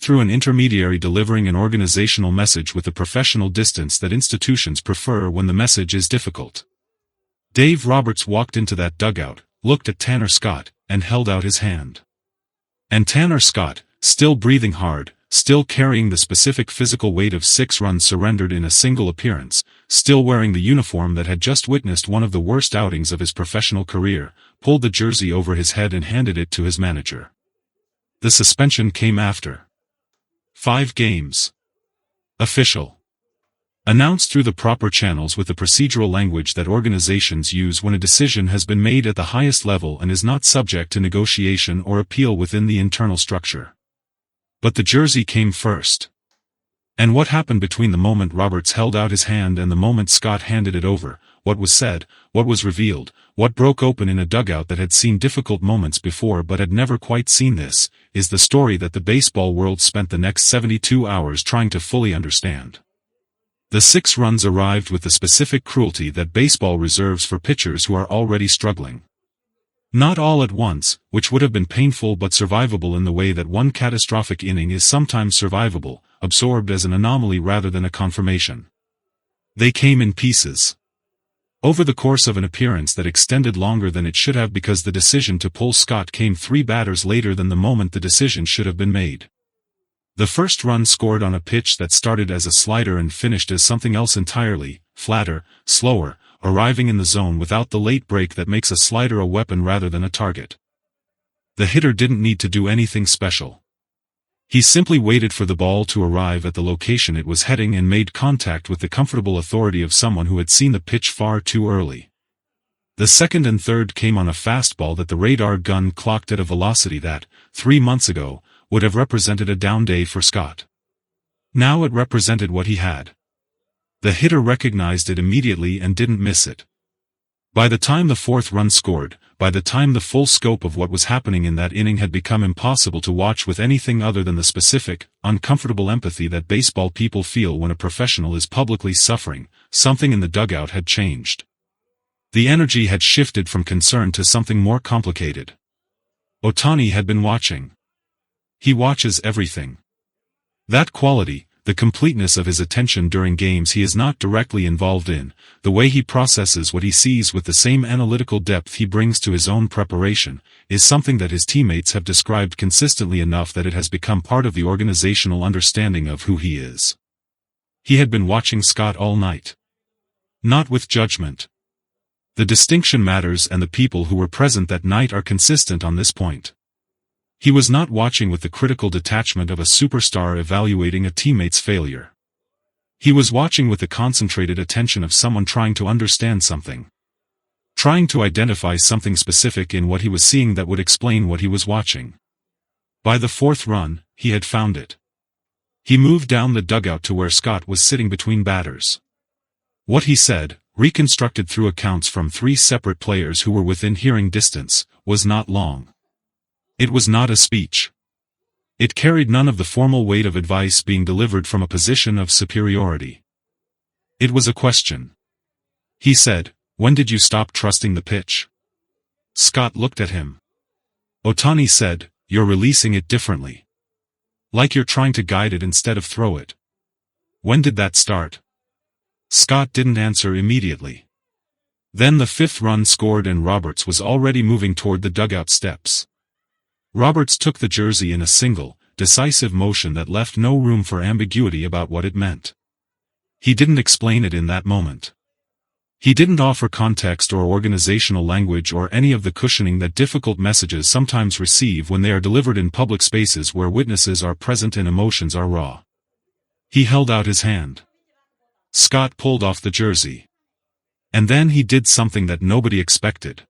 through an intermediary delivering an organizational message with the professional distance that institutions prefer when the message is difficult. Dave Roberts walked into that dugout, looked at Tanner Scott, and held out his hand. And Tanner Scott, still breathing hard, still carrying the specific physical weight of 6 runs surrendered in a single appearance, still wearing the uniform that had just witnessed one of the worst outings of his professional career, pulled the jersey over his head and handed it to his manager. The suspension came after 5 games. Official. Announced through the proper channels with the procedural language that organizations use when a decision has been made at the highest level and is not subject to negotiation or appeal within the internal structure. But the jersey came first. And what happened between the moment Roberts held out his hand and the moment Scott handed it over, what was said, what was revealed, what broke open in a dugout that had seen difficult moments before but had never quite seen this, is the story that the baseball world spent the next 72 hours trying to fully understand. The 6 runs arrived with the specific cruelty that baseball reserves for pitchers who are already struggling. Not all at once, which would have been painful but survivable in the way that one catastrophic inning is sometimes survivable, absorbed as an anomaly rather than a confirmation. They came in pieces. Over the course of an appearance that extended longer than it should have because the decision to pull Scott came 3 batters later than the moment the decision should have been made. The first run scored on a pitch that started as a slider and finished as something else entirely, flatter, slower, arriving in the zone without the late break that makes a slider a weapon rather than a target. The hitter didn't need to do anything special. He simply waited for the ball to arrive at the location it was heading and made contact with the comfortable authority of someone who had seen the pitch far too early. The second and third came on a fastball that the radar gun clocked at a velocity that, 3 months ago, would have represented a down day for Scott. Now it represented what he had. The hitter recognized it immediately and didn't miss it. By the time the 4th run scored, by the time the full scope of what was happening in that inning had become impossible to watch with anything other than the specific, uncomfortable empathy that baseball people feel when a professional is publicly suffering, something in the dugout had changed. The energy had shifted from concern to something more complicated. Ohtani had been watching. He watches everything. That quality, the completeness of his attention during games he is not directly involved in, the way he processes what he sees with the same analytical depth he brings to his own preparation, is something that his teammates have described consistently enough that it has become part of the organizational understanding of who he is. He had been watching Scott all night. Not with judgment. The distinction matters and the people who were present that night are consistent on this point. He was not watching with the critical detachment of a superstar evaluating a teammate's failure. He was watching with the concentrated attention of someone trying to understand something. Trying to identify something specific in what he was seeing that would explain what he was watching. By the 4th run, he had found it. He moved down the dugout to where Scott was sitting between batters. What he said, reconstructed through accounts from 3 separate players who were within hearing distance, was not long. It was not a speech. It carried none of the formal weight of advice being delivered from a position of superiority. It was a question. He said, "When did you stop trusting the pitch?" Scott looked at him. Ohtani said, "You're releasing it differently. Like you're trying to guide it instead of throw it." When did that start? Scott didn't answer immediately. Then the 5th run scored and Roberts was already moving toward the dugout steps. Roberts took the jersey in a single, decisive motion that left no room for ambiguity about what it meant. He didn't explain it in that moment. He didn't offer context or organizational language or any of the cushioning that difficult messages sometimes receive when they are delivered in public spaces where witnesses are present and emotions are raw. He held out his hand. Scott pulled off the jersey. And then he did something that nobody expected.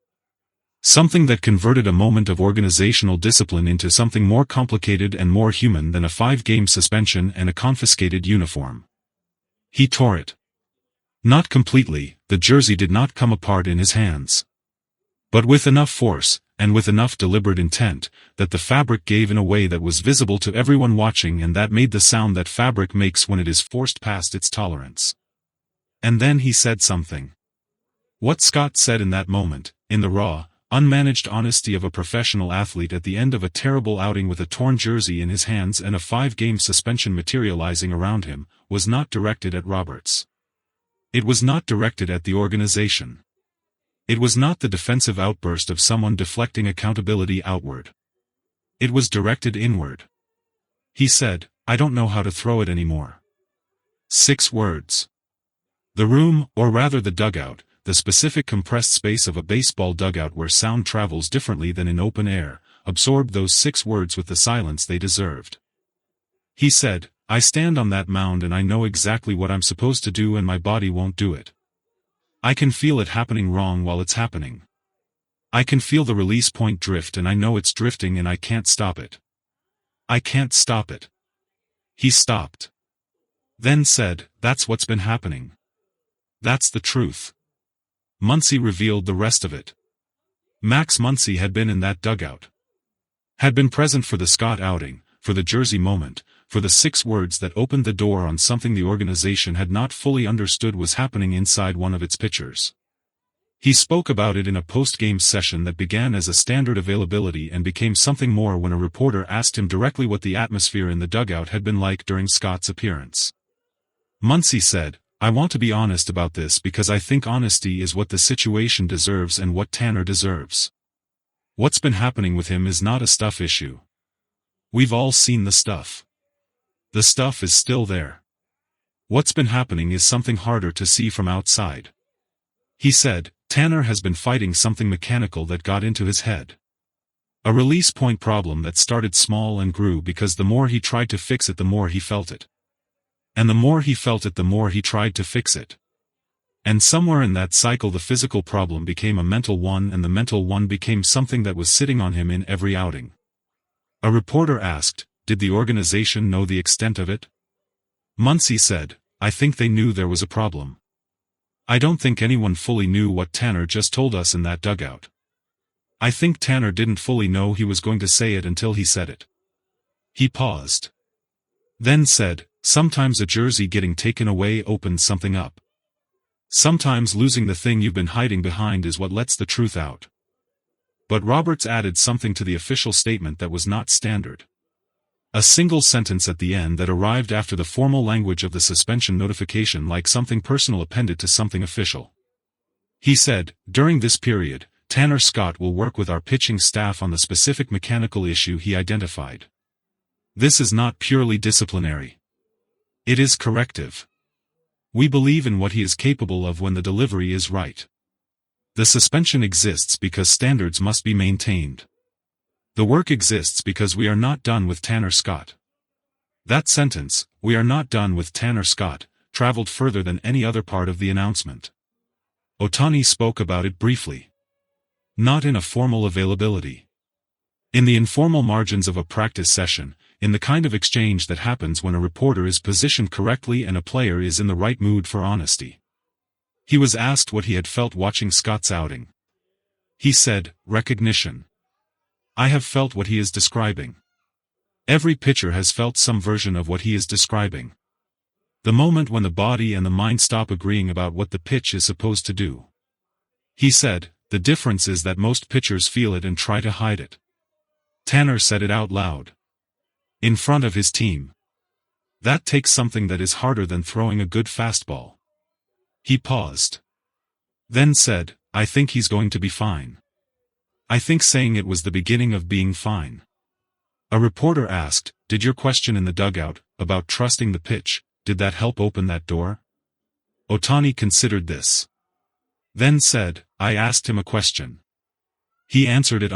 Something that converted a moment of organizational discipline into something more complicated and more human than a 5-game suspension and a confiscated uniform. He tore it. Not completely, the jersey did not come apart in his hands. But with enough force, and with enough deliberate intent, that the fabric gave in a way that was visible to everyone watching and that made the sound that fabric makes when it is forced past its tolerance. And then he said something. What Scott said in that moment, in the raw, Unmanaged honesty of a professional athlete at the end of a terrible outing with a torn jersey in his hands and a 5-game suspension materializing around him, was not directed at Roberts. It was not directed at the organization. It was not the defensive outburst of someone deflecting accountability outward. It was directed inward. He said, "I don't know how to throw it anymore." 6 words. The room, or rather the dugout, the specific compressed space of a baseball dugout where sound travels differently than in open air, absorbed those 6 words with the silence they deserved. He said, "I stand on that mound and I know exactly what I'm supposed to do and my body won't do it. I can feel it happening wrong while it's happening. I can feel the release point drift and I know it's drifting and I can't stop it. I can't stop it." He stopped. Then said, "That's what's been happening. That's the truth." Muncy revealed the rest of it. Max Muncy had been in that dugout. Had been present for the Scott outing, for the jersey moment, for the 6 words that opened the door on something the organization had not fully understood was happening inside one of its pitchers. He spoke about it in a post-game session that began as a standard availability and became something more when a reporter asked him directly what the atmosphere in the dugout had been like during Scott's appearance. Muncy said, "I want to be honest about this because I think honesty is what the situation deserves and what Tanner deserves. What's been happening with him is not a stuff issue. We've all seen the stuff. The stuff is still there. What's been happening is something harder to see from outside." He said, "Tanner has been fighting something mechanical that got into his head. A release point problem that started small and grew because the more he tried to fix it the more he felt it. And the more he felt it the more he tried to fix it. And somewhere in that cycle the physical problem became a mental one and the mental one became something that was sitting on him in every outing." A reporter asked, "Did the organization know the extent of it?" Muncy said, "I think they knew there was a problem. I don't think anyone fully knew what Tanner just told us in that dugout. I think Tanner didn't fully know he was going to say it until he said it." He paused. Then said, "Sometimes a jersey getting taken away opens something up. Sometimes losing the thing you've been hiding behind is what lets the truth out." But Roberts added something to the official statement that was not standard. A single sentence at the end that arrived after the formal language of the suspension notification like something personal appended to something official. He said, "During this period, Tanner Scott will work with our pitching staff on the specific mechanical issue he identified. This is not purely disciplinary. It is corrective. We believe in what he is capable of when the delivery is right. The suspension exists because standards must be maintained. The work exists because we are not done with Tanner Scott." That sentence, "We are not done with Tanner Scott," traveled further than any other part of the announcement. Ohtani spoke about it briefly. Not in a formal availability. In the informal margins of a practice session, in the kind of exchange that happens when a reporter is positioned correctly and a player is in the right mood for honesty. He was asked what he had felt watching Scott's outing. He said, "Recognition. I have felt what he is describing. Every pitcher has felt some version of what he is describing. The moment when the body and the mind stop agreeing about what the pitch is supposed to do." He said, "The difference is that most pitchers feel it and try to hide it. Tanner said it out loud. In front of his team. That takes something that is harder than throwing a good fastball." He paused. Then said, "I think he's going to be fine. I think saying it was the beginning of being fine." A reporter asked, "Did your question in the dugout, about trusting the pitch, did that help open that door?" Ohtani considered this. Then said, "I asked him a question. He answered it